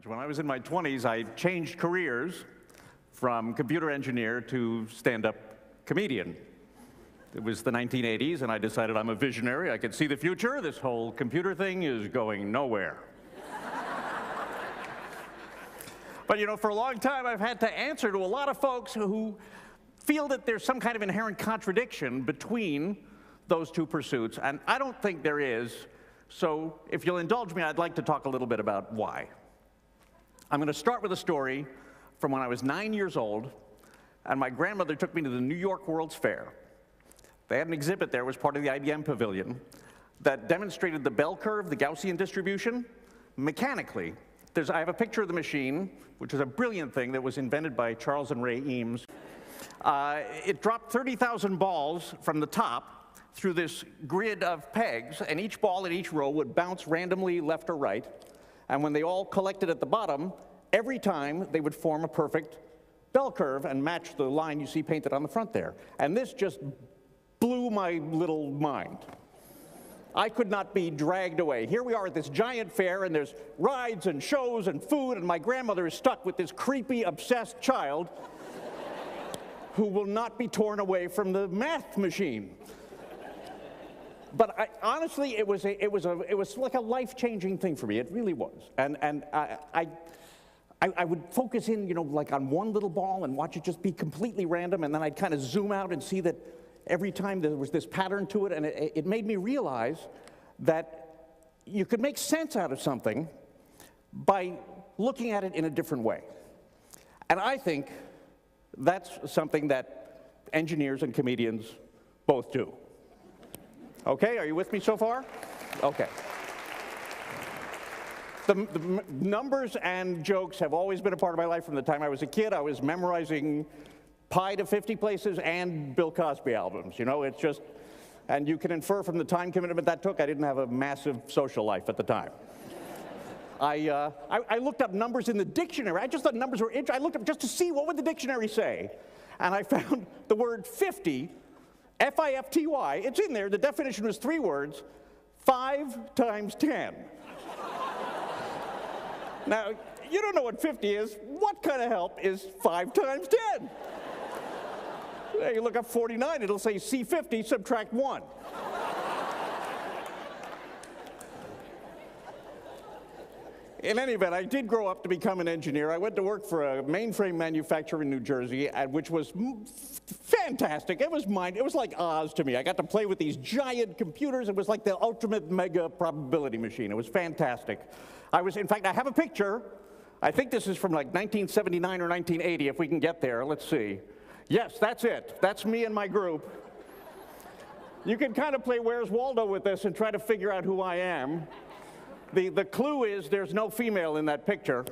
When I was in my 20s, I changed careers from computer engineer to stand-up comedian. It was the 1980s, and I decided I'm a visionary. I could see the future. This whole computer thing is going nowhere. But you know, for a long time, I've had to answer to a lot of folks who feel that there's some kind of inherent contradiction between those two pursuits, and I don't think there is. So if you'll indulge me, I'd like to talk a little bit about why. I'm going to start with a story from when I was 9 years old, and my grandmother took me to the New York World's Fair. They had an exhibit there, it was part of the IBM pavilion, that demonstrated the bell curve, the Gaussian distribution, mechanically. I have a picture of the machine, which is a brilliant thing that was invented by Charles and Ray Eames. It dropped 30,000 balls from the top through this grid of pegs, and each ball in each row would bounce randomly left or right. And when they all collected at the bottom, every time they would form a perfect bell curve and match the line you see painted on the front there. And this just blew my little mind. I could not be dragged away. Here we are at this giant fair, and there's rides and shows and food, and my grandmother is stuck with this creepy, obsessed child who will not be torn away from the math machine. But honestly, it was like a life-changing thing for me. It really was. And I would focus in, you know, like on one little ball and watch it just be completely random, and then I'd kind of zoom out and see that every time there was this pattern to it, and it made me realize that you could make sense out of something by looking at it in a different way. And I think that's something that engineers and comedians both do. Okay, are you with me so far? Okay. The numbers and jokes have always been a part of my life from the time I was a kid. I was memorizing Pi to 50 places and Bill Cosby albums. You know, it's just, and you can infer from the time commitment that took, I didn't have a massive social life at the time. I looked up numbers in the dictionary. I just thought numbers were interesting. I looked up just to see what would the dictionary say. And I found the word 50, F-I-F-T-Y, it's in there. The definition was 3 words, 5 times 10. Now, you don't know what 50 is. What kind of help is 5 times 10? You look up 49, it'll say C50, subtract 1. In any event, I did grow up to become an engineer. I went to work for a mainframe manufacturer in New Jersey, which was fantastic. It was like Oz to me. I got to play with these giant computers. It was like the ultimate mega probability machine. It was fantastic. In fact, I have a picture. I think this is from like 1979 or 1980, if we can get there. Let's see. Yes, that's it. That's me and my group. You can kind of play Where's Waldo with this and try to figure out who I am. The clue is there's no female in that picture.